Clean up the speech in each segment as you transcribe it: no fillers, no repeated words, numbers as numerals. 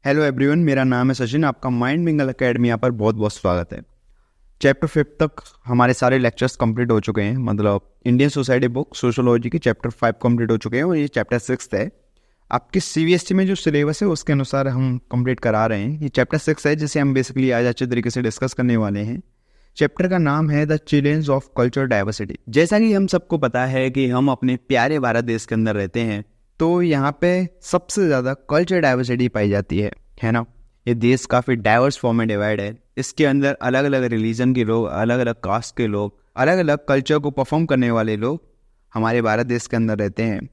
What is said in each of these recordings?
Hello everyone, मेरा नाम है सचिन। आपका माइंड मिंगल एकेडमी यहाँ पर बहुत बहुत स्वागत है। चैप्टर 5 तक हमारे सारे लेक्चर्स कंप्लीट हो चुके हैं। मतलब इंडियन सोसाइटी बुक सोशोलॉजी की चैप्टर 5 कंप्लीट हो चुके हैं और ये चैप्टर 6 है। आपके सीबीएसई में जो सिलेबस है उसके अनुसार हम कंप्लीट करा रहे हैं। ये चैप्टर 6 है जिसे हम बेसिकली आज अच्छे तरीके से डिस्कस करने वाले हैं। चैप्टर का नाम है the challenge of culture diversity. जैसा कि हम सबको पता है कि हम अपने प्यारे भारत देश के अंदर रहते हैं, तो यहाँ पे सबसे ज़्यादा कल्चर डाइवर्सिटी पाई जाती है ना। ये देश काफ़ी डाइवर्स फॉर्म में डिवाइड है। इसके अंदर अलग अलग रिलीजन के लोग, अलग अलग कास्ट के लोग, अलग अलग कल्चर को परफॉर्म करने वाले लोग हमारे भारत देश के अंदर रहते हैं।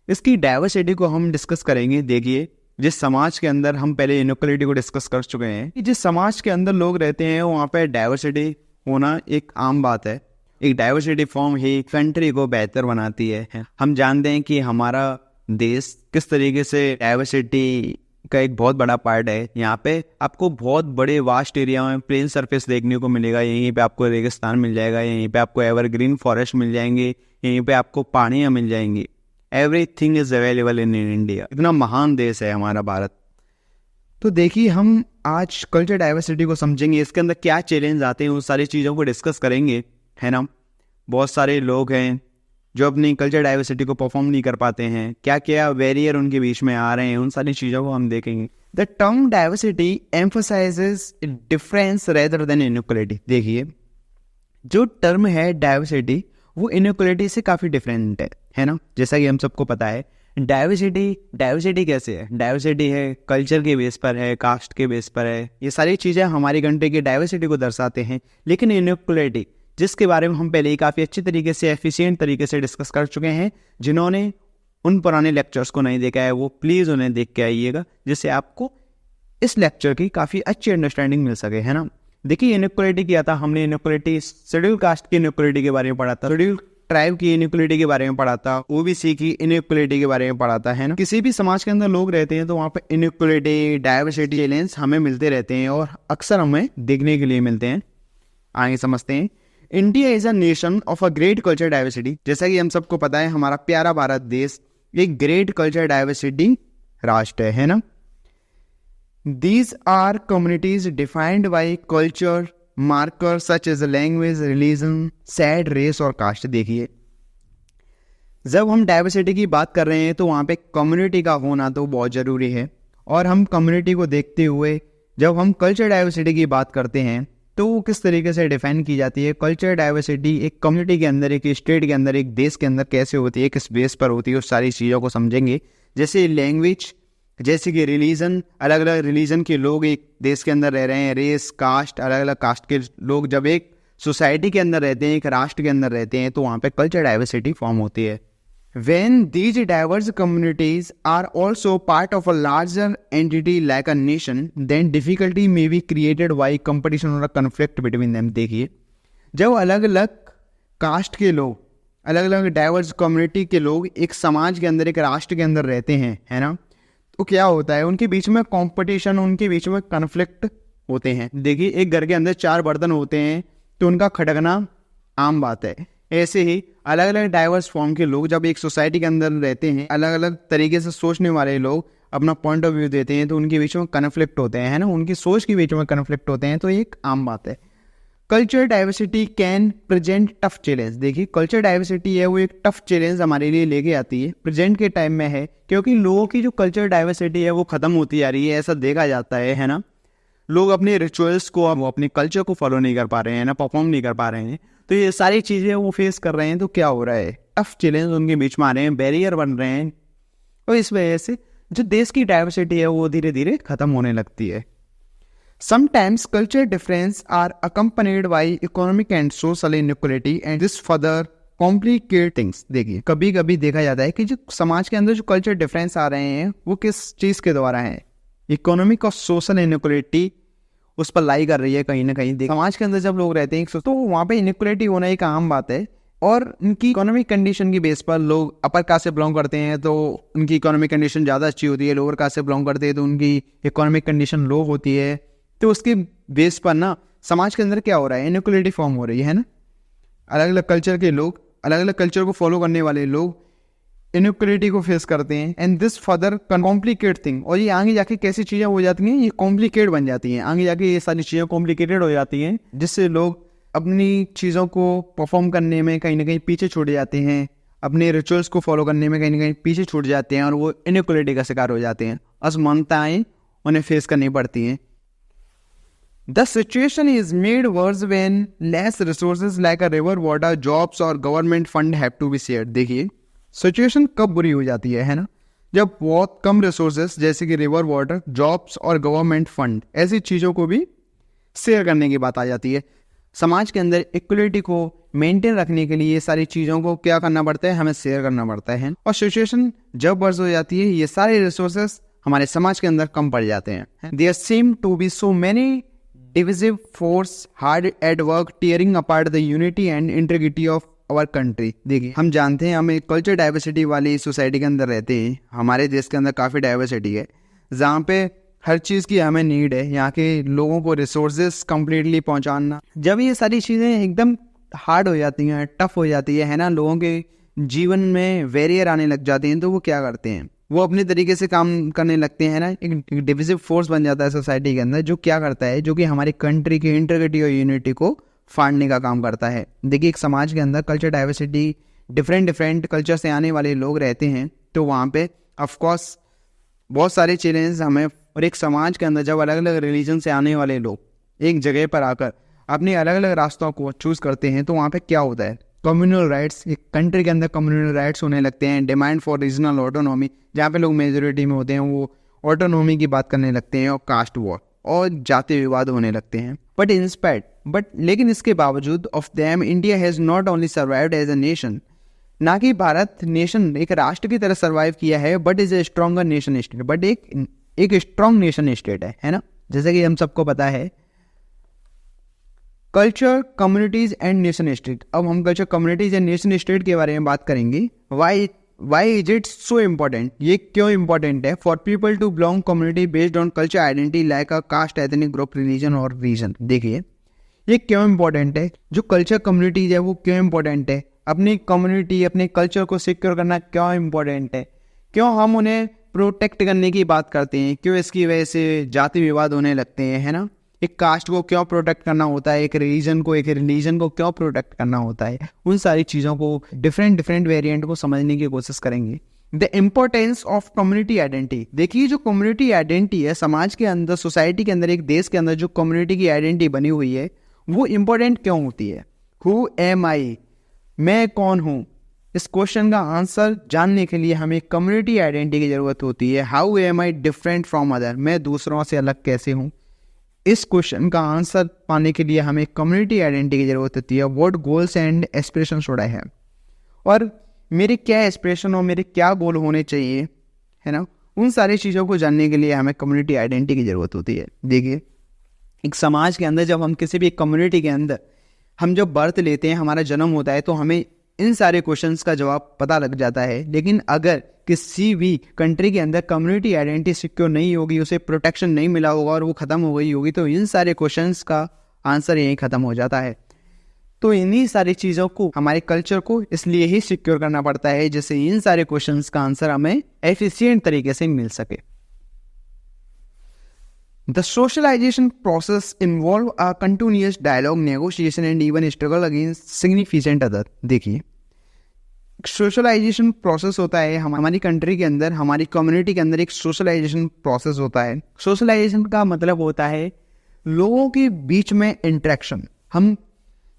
इसकी डाइवर्सिटी को हम डिस्कस करेंगे। देखिए, जिस समाज के अंदर हम पहले इनइक्वालिटी को डिस्कस कर चुके हैं कि जिस समाज के अंदर लोग रहते हैं वहाँ पे डाइवर्सिटी होना एक आम बात है। एक डाइवर्सिटी फॉर्म ही कंट्री को बेहतर बनाती है। हम जानते हैं कि हमारा देश किस तरीके से डाइवर्सिटी का एक बहुत बड़ा पार्ट है। यहाँ पे आपको बहुत बड़े वास्ट एरिया में प्लेन सरफेस देखने को मिलेगा। यहीं पे आपको रेगिस्तान मिल जाएगा, यहीं पे आपको एवरग्रीन फॉरेस्ट मिल जाएंगे, यहीं पे आपको पहाड़ियाँ मिल जाएंगी। Everything is available in India. इतना महान देश है हमारा भारत। तो देखिए, हम आज कल्चर डाइवर्सिटी को समझेंगे, इसके अंदर क्या चैलेंज आते हैं, उन सारी चीज़ों को डिस्कस करेंगे, है ना। बहुत सारे लोग हैं जो अपनी कल्चर डाइवर्सिटी को परफॉर्म नहीं कर पाते हैं। क्या क्या बैरियर उनके बीच में आ रहे हैं, उन सारी चीज़ों को हम देखेंगे। The term diversity emphasises difference rather than inequality. देखिए, जो टर्म है डाइवर्सिटी वो इनइक्वालिटी से काफ़ी डिफरेंट है ना। जैसा कि हम सबको पता है, डाइवर्सिटी कैसे है। डाइवर्सिटी है कल्चर के बेस पर है, कास्ट के बेस पर है। ये सारी चीज़ें हमारी कंट्री की डाइवर्सिटी को दर्शाते हैं। लेकिन इनइक्वालिटी, जिसके बारे में हम पहले ही काफ़ी अच्छे तरीके से, एफिशिएंट तरीके से डिस्कस कर चुके हैं, जिन्होंने उन पुराने लेक्चर्स को नहीं देखा है वो प्लीज़ उन्हें देख के आइएगा, जिससे आपको इस लेक्चर की काफ़ी अच्छी अंडरस्टैंडिंग मिल सके, है ना। देखिए, इनइक्वालिटी किया था हमने। इनइक्वालिटी शेड्यूल कास्ट की इनइक्वालिटी के बारे में पढ़ा था, शेड्यूल ट्राइब की इनइक्वालिटी के बारे में पढ़ा था, ओबीसी की इनइक्वालिटी के बारे में पढ़ा था, है ना। किसी भी समाज के अंदर लोग रहते हैं तो वहाँ पे इनइक्वालिटी, डाइवर्सिटी चैलेंज हमें मिलते रहते हैं और अक्सर हमें देखने के लिए मिलते हैं। आगे समझते हैं। India is a nation of a great culture diversity. जैसा कि हम सबको पता है, हमारा प्यारा भारत देश एक ग्रेट कल्चर डाइवर्सिटी राष्ट्र है ना। These are communities defined by culture marker such as language, religion, sad, race और कास्ट। देखिए, जब हम डाइवर्सिटी की बात कर रहे हैं तो वहाँ पे कम्युनिटी का होना तो बहुत ज़रूरी है। और हम कम्युनिटी को देखते हुए जब हम कल्चर डाइवर्सिटी की बात करते हैं तो वो किस तरीके से डिफाइन की जाती है। कल्चर डाइवर्सिटी एक कम्युनिटी के अंदर, एक स्टेट के अंदर, एक देश के अंदर कैसे होती है, किस बेस पर होती है, उस सारी चीज़ों को समझेंगे। जैसे लैंग्वेज, जैसे कि रिलीजन, अलग अलग रिलीजन के लोग एक देश के अंदर रह रहे हैं। रेस, कास्ट, अलग अलग कास्ट के लोग जब एक सोसाइटी के अंदर रहते हैं, एक राष्ट्र के अंदर रहते हैं, तो वहाँ पे कल्चर डाइवर्सिटी फॉर्म होती है। When these diverse communities are also part of a larger entity like a nation, then difficulty may be created by competition or a conflict between them. देखिए, जब अलग अलग कास्ट के लोग, अलग अलग डाइवर्स कम्युनिटी के लोग एक समाज के अंदर, एक राष्ट्र के अंदर रहते हैं, है ना, तो क्या होता है, उनके बीच में कंपटीशन, उनके बीच में कन्फ्लिक्ट होते हैं। देखिए, एक घर के अंदर 4 बर्तन होते हैं तो उनका खटकना आम बात है। ऐसे ही अलग अलग डाइवर्स फॉर्म के लोग जब एक सोसाइटी के अंदर रहते हैं, अलग अलग तरीके से सोचने वाले लोग अपना पॉइंट ऑफ व्यू देते हैं, तो उनके बीच में कन्फ्लिक्ट होते हैं, है ना। उनकी सोच के बीच में कन्फ्लिक्ट होते हैं, तो एक आम बात है। Culture diversity can present tough challenge. देखिए, कल्चर डाइवर्सिटी है वो एक टफ चैलेंज हमारे लिए लेके आती है, प्रेजेंट के टाइम में है, क्योंकि लोगों की जो कल्चर डाइवर्सिटी है वो खत्म होती जा रही है, ऐसा देखा जाता है ना। लोग अपने रिचुअल्स को, वो अपने कल्चर को फॉलो नहीं कर पा रहे हैं ना, परफॉर्म नहीं कर पा रहे हैं, तो ये सारी चीज़ें वो फेस कर रहे हैं। तो क्या हो रहा है, टफ चैलेंज उनके बीच में आ रहे हैं, बैरियर बन रहे हैं, और इस वजह से जो देश की डाइवर्सिटी है वो धीरे धीरे खत्म होने लगती है। Sometimes culture difference are accompanied by economic and social inequality and this further complicate things. देखिए, कभी कभी देखा जाता है कि जो समाज के अंदर जो कल्चर डिफरेंस आ रहे हैं वो किस चीज़ के द्वारा है, इकोनॉमिक और सोशल इनइक्वालिटी उस पर लाई कर रही है कहीं ना कहीं। समाज के अंदर जब लोग रहते हैं तो वहाँ पे इनइक्वालिटी होना एक आम बात है। और उनकी इकोनॉमिक कंडीशन की बेस पर, लोग अपर कास्ट से बिलोंग करते हैं तो उनकी इकोनॉमिक कंडीशन ज़्यादा अच्छी होती है, लोअर कास्ट से बिलोंग करते हैं तो उनकी इकोनॉमिक कंडीशन लो होती है। तो उसके बेस पर ना समाज के अंदर क्या हो रहा है, इनइक्वालिटी फॉर्म हो रही है ना। अलग अलग कल्चर के लोग, अलग अलग कल्चर को फॉलो करने वाले लोग इनइक्वलिटी को फेस करते हैं, and this further complicate thing, और ये आगे जाके कैसी चीज़ें हो जाती हैं, ये कॉम्प्लिकेट बन जाती हैं, आगे जाके ये सारी चीज़ें कॉम्प्लिकेटेड हो जाती हैं, जिससे लोग अपनी चीज़ों को परफॉर्म करने में कहीं ना कहीं पीछे छूट जाते हैं, अपने रिचुअल्स को फॉलो करने में कहीं ना कहीं पीछे छूट जाते हैं, और वो इनइक्वलिटी का शिकार हो जाते हैं, असमानताएं उन्हें फेस करनी पड़ती हैं। The situation is made worse when less resources like a river, water, jobs और government fund have to be shared। देखिए सिचुएशन कब बुरी हो जाती है ना, जब बहुत कम रिसोर्सेज जैसे कि रिवर, वाटर, जॉब्स और गवर्नमेंट फंड ऐसी चीज़ों को भी शेयर करने की बात आ जाती है। समाज के अंदर इक्वलिटी को मेंटेन रखने के लिए ये सारी चीज़ों को क्या करना पड़ता है, हमें शेयर करना पड़ता है, और सिचुएशन जब वर्स हो जाती है, ये सारे रिसोर्सेज हमारे समाज के अंदर कम पड़ जाते हैं। There seem to be so many divisive force hard at work tearing apart the unity and integrity of our country। देखिए हम जानते हैं हम एक कल्चर डाइवर्सिटी वाली सोसाइटी के अंदर रहते हैं, हमारे देश के अंदर काफ़ी डाइवर्सिटी है, जहाँ पे हर चीज़ की हमें नीड है, यहाँ के लोगों को रिसोर्सेज कम्प्लीटली पहुँचाना। जब ये सारी चीज़ें एकदम हार्ड हो जाती हैं, टफ हो जाती है ना, लोगों के जीवन में वेरियर आने लग जाते हैं, तो वो क्या करते हैं, वो अपने तरीके से काम करने लगते हैं ना, एक डिविजिव फोर्स बन जाता है सोसाइटी के अंदर, जो क्या करता है, जो कि हमारी कंट्री की इंटीग्रिटी और यूनिटी को फाड़ने का काम करता है। देखिए एक समाज के अंदर कल्चर डाइवर्सिटी, डिफरेंट कल्चर से आने वाले लोग रहते हैं, तो वहाँ पे ऑफकोर्स बहुत सारे चैलेंज हमें, और एक समाज के अंदर जब अलग अलग रिलीजन से आने वाले लोग एक जगह पर आकर अपने अलग अलग रास्तों को चूज करते हैं, तो वहाँ पे क्या होता है, कम्युनल राइट्स, एक कंट्री के अंदर कम्युनल राइट्स होने लगते हैं, डिमांड फॉर रीजनल ऑटोनॉमी, जहाँ पे लोग मेजोरिटी में होते हैं वो ऑटोनॉमी की बात करने लगते हैं, और कास्ट वॉर और जाति विवाद होने लगते हैं। लेकिन इसके बावजूद of them India has not only survived as a nation, ना कि भारत नेशन एक राष्ट्र की तरह सर्वाइव किया है, but is a stronger nation state, but एक स्ट्रॉन्ग नेशन स्टेट है ना। जैसे कि हम सबको पता है culture, communities and nation state. अब हम culture, communities and nation state के बारे में बात करेंगे। Why is it so important, ये क्यों इम्पोर्टेंट है for people to belong community based on culture identity like a caste, ethnic group, religion और रीजन। देखिए ये क्यों इम्पोर्टेंट है, जो कल्चर कम्युनिटीज है वो क्यों इम्पोर्टेंट है, अपनी कम्युनिटी अपने कल्चर को सिक्योर करना क्यों इम्पोर्टेंट है, क्यों हम उन्हें प्रोटेक्ट करने की बात करते हैं, क्यों इसकी वजह से जाति विवाद होने लगते हैं, है ना। एक कास्ट को क्यों प्रोटेक्ट करना होता है, एक रिलीजन को क्यों प्रोटेक्ट करना होता है, उन सारी चीज़ों को डिफरेंट वेरिएंट को समझने की कोशिश करेंगे। The importance of community identity. देखिए जो कम्युनिटी आइडेंटिटी है समाज के अंदर, सोसाइटी के अंदर, एक देश के अंदर जो कम्युनिटी की आइडेंटिटी बनी हुई है वो इम्पोर्टेंट क्यों होती है। हु एम आई, मैं कौन हूँ, इस क्वेश्चन का आंसर जानने के लिए हमें कम्युनिटी आइडेंटिटी की जरूरत होती है। How am I different from other, मैं दूसरों से अलग कैसे हूँ, इस क्वेश्चन का आंसर पाने के लिए हमें कम्युनिटी आइडेंटिटी की जरूरत होती है। What goals and aspiration should I have, और मेरे क्या एस्पिरेशन और मेरे क्या गोल होने चाहिए, है ना। उन सारी चीज़ों को जानने के लिए हमें कम्युनिटी आइडेंटिटी की ज़रूरत होती है। देखिए एक समाज के अंदर जब हम किसी भी कम्युनिटी के अंदर हम जब बर्थ लेते हैं, हमारा जन्म होता है, तो हमें इन सारे क्वेश्चंस का जवाब पता लग जाता है। लेकिन अगर किसी भी कंट्री के अंदर कम्युनिटी आइडेंटिटी सिक्योर नहीं होगी, उसे प्रोटेक्शन नहीं मिला होगा और वो ख़त्म हो गई होगी, तो इन सारे क्वेश्चंस का आंसर यहीं ख़त्म हो जाता है। तो इन्हीं सारी चीज़ों को, हमारे कल्चर को इसलिए ही सिक्योर करना पड़ता है जिससे इन सारे क्वेश्चंस का आंसर हमें एफिशिएंट तरीके से मिल सके। The socialization process involve a continuous dialogue, negotiation and even struggle against significant other। देखिए सोशलाइजेशन प्रोसेस होता है हमारी कंट्री के अंदर, हमारी कम्युनिटी के अंदर एक सोशलाइजेशन प्रोसेस होता है। सोशलाइजेशन का मतलब होता है लोगों के बीच में इंटरेक्शन। हम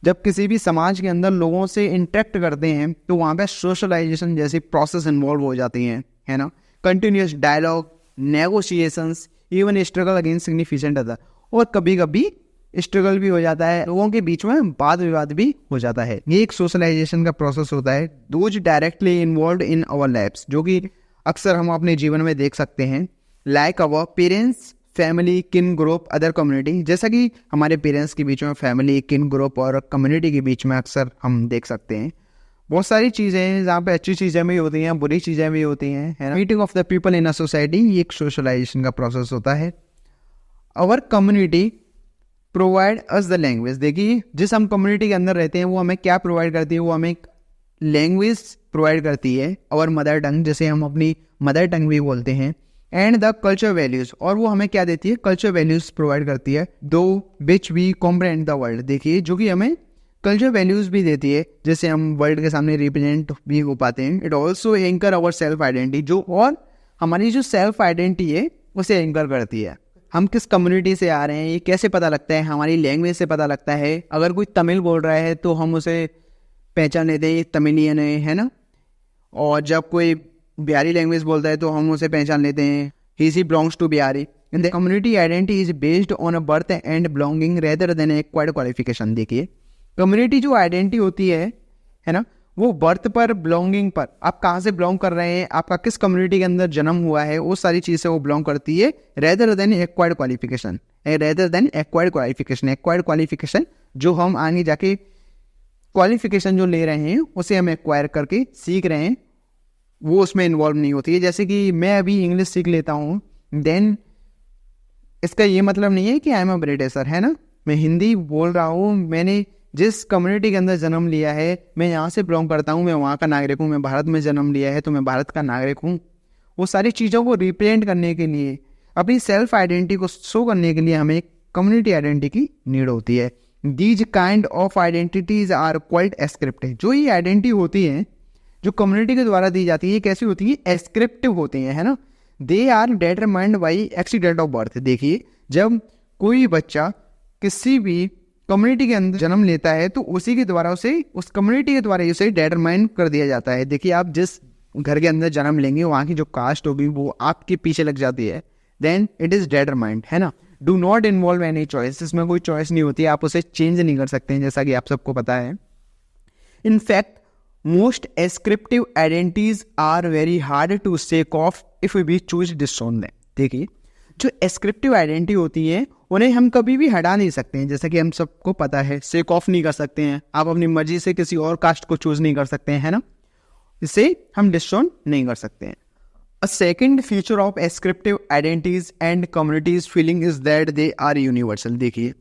जब किसी भी समाज के अंदर लोगों से इंटरेक्ट करते हैं तो वहाँ पे सोशलाइजेशन जैसी प्रोसेस इन्वॉल्व हो जाती हैं, है ना। Continuous dialogue, negotiations, even struggle against significant other, और कभी कभी स्ट्रगल भी हो जाता है, लोगों के बीच में वाद विवाद भी हो जाता है। ये एक सोशलाइजेशन का प्रोसेस होता है। Those directly involve in our lifes, जो कि अक्सर हम अपने जीवन में देख सकते हैं, लाइक आवर पेरेंट्स, फैमिली, किन ग्रुप, अदर कम्युनिटी। जैसा कि हमारे पेरेंट्स के बीच में फैमिली, किन ग्रुप और कम्युनिटी के बीच में अक्सर हम देख सकते हैं। बहुत सारी चीज़ें हैं जहाँ पे अच्छी चीज़ें भी होती हैं, बुरी चीज़ें भी होती हैं, है ना। Meeting of the people in a society, ये एक सोशलाइजेशन का प्रोसेस होता है। Our community provide us the language. देखिए जिस हम कम्युनिटी के अंदर रहते हैं वो हमें क्या प्रोवाइड करती है, वो हमें लैंग्वेज प्रोवाइड करती है, और मदर टंग, जैसे हम अपनी मदर टंग भी बोलते हैं, एंड द कल्चर वैल्यूज, और वो हमें क्या देती है, कल्चर वैल्यूज प्रोवाइड करती है, through which we comprehend the world, देखिए जो कि हमें कल्चर वैल्यूज भी देती है, जैसे हम वर्ल्ड के सामने रिप्रेजेंट भी हो पाते हैं। It also anchor our self identity, जो और हमारी जो सेल्फ आइडेंटिटी है उसे एंकर करती है। हम किस कम्युनिटी से आ रहे हैं ये कैसे पता लगता है, हमारी लैंग्वेज से पता लगता है। अगर कोई तमिल बोल रहा है तो हम उसे पहचान लेते हैं, ये तमिलियन है ना। और जब कोई बिहारी लैंग्वेज बोलता है तो हम उसे पहचान लेते हैं, he belongs to Bihari. The community identity is based on a birth and belonging rather than acquired qualification. देखिए कम्युनिटी जो आइडेंटिटी होती है ना, वो बर्थ पर, बिलोंगिंग पर, आप कहाँ से बिलोंग कर रहे हैं, आपका किस कम्युनिटी के अंदर जन्म हुआ है, वो सारी चीज़ से वो बिलोंग करती है, rather than acquired qualification. Rather than acquired qualification, acquired qualification जो हम आगे जाके क्वालिफिकेशन जो ले रहे हैं उसे हम एक्वायर करके सीख रहे हैं, वो उसमें इन्वॉल्व नहीं होती है। जैसे कि मैं अभी इंग्लिश सीख लेता हूँ, देन इसका ये मतलब नहीं है कि आई एम अ ब्रिटिशर, है ना। मैं हिंदी बोल रहा हूँ, मैंने जिस कम्युनिटी के अंदर जन्म लिया है, मैं यहाँ से बिलोंग करता हूँ, मैं वहाँ का नागरिक हूँ, मैं भारत में जन्म लिया है तो मैं भारत का नागरिक हूँ। वो सारी चीज़ों को रिप्रेजेंट करने के लिए, अपनी सेल्फ आइडेंटिटी को शो करने के लिए हमें कम्युनिटी आइडेंटिटी की नीड होती है। These kind of identities are quite ascriptive. जो ये आइडेंटिटी होती है जो कम्युनिटी के द्वारा दी जाती है, ये कैसी होती है, एस्क्रिप्टिव होती है ना। They are determined by accident of birth. देखिए जब कोई बच्चा किसी भी कम्युनिटी के अंदर जन्म लेता है तो उसी के द्वारा उसे, उस कम्युनिटी के द्वारा उसे डिटरमाइन कर दिया जाता है। देखिए आप जिस घर के अंदर जन्म लेंगे वहाँ की जो कास्ट होगी वो आपके पीछे लग जाती है, देन इट इज़ डिटरमाइंड, है ना। Do not involve any choice, इसमें कोई चॉइस नहीं होती, आप उसे चेंज नहीं कर सकते हैं, जैसा कि आप सबको पता है। In fact most ascriptive identities are very hard to shake off if we choose disown them. देखिए जो एस्क्रिप्टिव आइडेंटिटी होती है उन्हें हम कभी भी हटा नहीं सकते हैं, जैसा कि हम सबको पता है, शेक ऑफ नहीं कर सकते हैं, आप अपनी मर्जी से किसी और कास्ट को चूज नहीं कर सकते हैं, है ना। इसे हम डिसऑन नहीं कर सकते हैं। A second feature of ascriptive identities and communities feeling is that they are universal। देखिए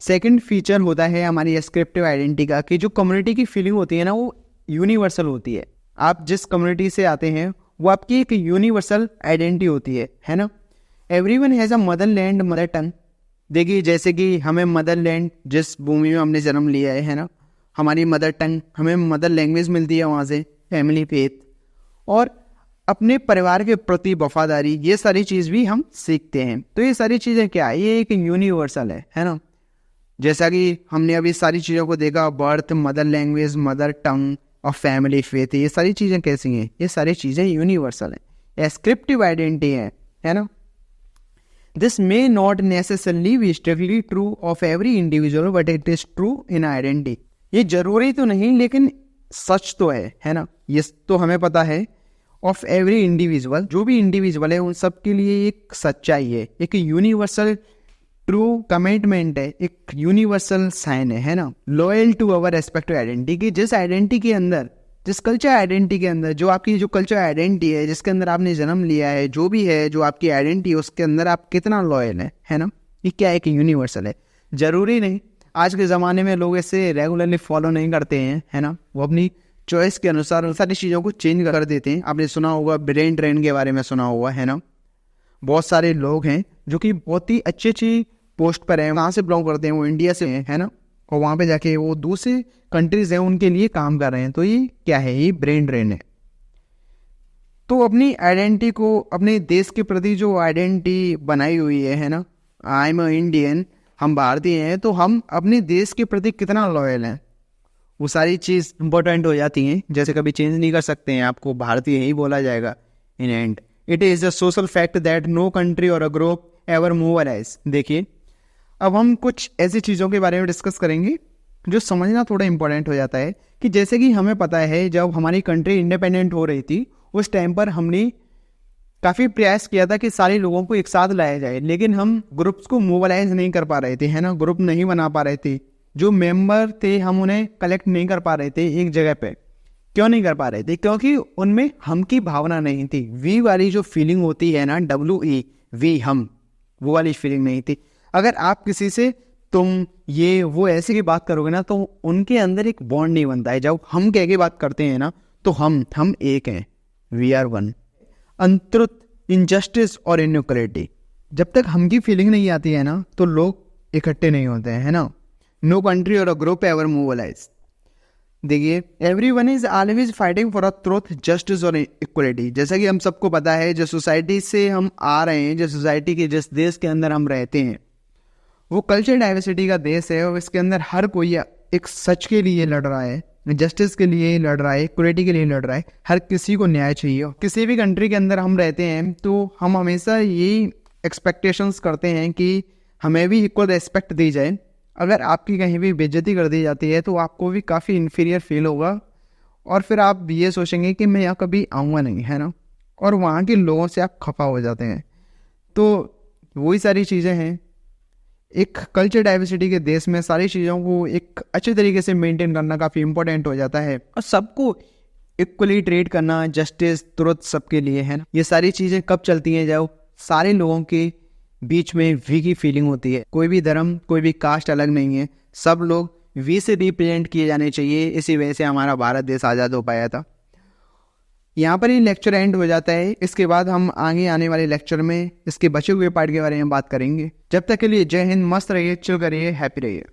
सेकंड फीचर होता है हमारी ascriptive identity का कि जो कम्युनिटी की फीलिंग होती है ना वो यूनिवर्सल होती है। आप जिस कम्युनिटी से आते हैं वो आपकी एक यूनिवर्सल आइडेंटिटी होती है ना। Everyone has a mother land, mother tongue. देखिए जैसे कि हमें मदर लैंड, जिस भूमि में हमने जन्म लिया है ना, हमारी मदर टंग, हमें मदर लैंग्वेज मिलती है वहाँ से, फैमिली, फेथ, और अपने परिवार के प्रति वफादारी, ये सारी चीज़ भी हम सीखते हैं। तो ये सारी चीज़ें क्या है, ये एक यूनिवर्सल है ना। जैसा कि हमने अभी सारी चीज़ों को देखा, birth, mother language, mother tongue और फैमिली, फेथ, ये सारी चीज़ें कैसी हैं, ये सारी चीज़ें यूनिवर्सल हैं, एस्क्रिप्टिव आइडेंटिटी है ना। This may not necessarily be strictly true of every individual but it is true in identity. ये जरूरी तो नहीं लेकिन सच तो है ना, ये तो हमें पता है। ऑफ एवरी इंडिविजुअल, जो भी इंडिविजुअल है उन सब के लिए एक सच्चाई है, एक यूनिवर्सल ट्रू कमिटमेंट है, एक यूनिवर्सल साइन है ना। Loyal to our respective identity, की जिस आइडेंटिटी के अंदर, जिस कल्चर आइडेंटिटी के अंदर, जो आपकी जो कल्चर आइडेंटिटी है जिसके अंदर आपने जन्म लिया है, जो भी है जो आपकी आइडेंटिटी है उसके अंदर आप कितना लॉयल है ना। ये क्या है कि यूनिवर्सल है। जरूरी नहीं, आज के ज़माने में लोग इसे रेगुलरली फॉलो नहीं करते हैं, है ना। वो अपनी चॉइस के अनुसार उन सारी चीज़ों को चेंज कर देते हैं। आपने सुना होगा ब्रेन ड्रेन के बारे में, सुना हुआ है ना। बहुत सारे लोग हैं जो कि बहुत ही अच्छी पोस्ट पर हैं, कहाँ से बिलोंग करते हैं, वो इंडिया से हैं, है ना, और वहाँ पे जाके वो दूसरे कंट्रीज हैं उनके लिए काम कर रहे हैं। तो ये क्या है, ये ब्रेन ड्रेन है। तो अपनी आइडेंटिटी को, अपने देश के प्रति जो आइडेंटिटी बनाई हुई है ना, आई एम अ इंडियन, हम भारतीय हैं, तो हम अपने देश के प्रति कितना लॉयल हैं, वो सारी चीज़ इंपॉर्टेंट हो जाती हैं। जैसे कभी चेंज नहीं कर सकते हैं, आपको भारतीय ही बोला जाएगा in end. It is a social fact that no country और a group ever mobilise. देखिए अब हम कुछ ऐसी चीज़ों के बारे में डिस्कस करेंगे जो समझना थोड़ा इंपॉर्टेंट हो जाता है। कि जैसे कि हमें पता है जब हमारी कंट्री इंडिपेंडेंट हो रही थी उस टाइम पर हमने काफ़ी प्रयास किया था कि सारे लोगों को एक साथ लाया जाए, लेकिन हम ग्रुप्स को मोबालाइज नहीं कर पा रहे थे, है ना। ग्रुप नहीं बना पा रहे थे, जो मेंबर थे हम उन्हें कलेक्ट नहीं कर पा रहे थे एक जगह पे। क्यों नहीं कर पा रहे थे, क्योंकि उनमें हम की भावना नहीं थी। वी वाली जो फीलिंग होती है ना, WE, वी, हम, वो वाली फीलिंग नहीं थी। अगर आप किसी से तुम ये वो ऐसे की बात करोगे ना, तो उनके अंदर एक बॉन्ड नहीं बनता है। जब हम कह के बात करते हैं ना, तो हम एक हैं, we are one. Untruth, injustice और इनइक्वालिटी, जब तक हम की फीलिंग नहीं आती है ना, तो लोग इकट्ठे नहीं होते हैं, है ना। नो कंट्री और अ ग्रुप एवर मोबिलाइज। देखिए, everyone is always fighting for a truth, justice और इक्वलिटी। जैसा कि हम सबको पता है, जिस सोसाइटी से हम आ रहे हैं, जिस सोसाइटी के जिस देश के अंदर हम रहते हैं, वो कल्चर डाइवर्सिटी का देश है, और इसके अंदर हर कोई एक सच के लिए लड़ रहा है, जस्टिस के लिए लड़ रहा है, इक्वलिटी के लिए लड़ रहा है। हर किसी को न्याय चाहिए। किसी भी कंट्री के अंदर हम रहते हैं तो हम हमेशा यही एक्सपेक्टेशंस करते हैं कि हमें भी इक्वल रेस्पेक्ट दी जाए। अगर आपकी कहीं भी बेइज्जती कर दी जाती है तो आपको भी काफ़ी इन्फीरियर फील होगा, और फिर आप ये सोचेंगे कि मैं यहाँ कभी आऊँगा नहीं, है ना। और वहाँ के लोगों से आप खफा हो जाते हैं। तो वही सारी चीज़ें हैं। एक कल्चर डाइवर्सिटी के देश में सारी चीज़ों को एक अच्छे तरीके से मेंटेन करना काफ़ी इंपॉर्टेंट हो जाता है, और सबको इक्वली ट्रीट करना, जस्टिस, ट्रुथ सबके लिए, है ना। ये सारी चीज़ें कब चलती हैं? जब सारे लोगों के बीच में वी की फीलिंग होती है। कोई भी धर्म, कोई भी कास्ट अलग नहीं है, सब लोग वी से रिप्रेजेंट किए जाने चाहिए। इसी वजह से हमारा भारत देश आज़ाद हो पाया था। यहाँ पर ही लेक्चर एंड हो जाता है। इसके बाद हम आगे आने वाले लेक्चर में इसके बचे हुए पार्ट के बारे में बात करेंगे। जब तक के लिए जय हिंद, मस्त रहिए, चिल करिए, हैप्पी रहिए।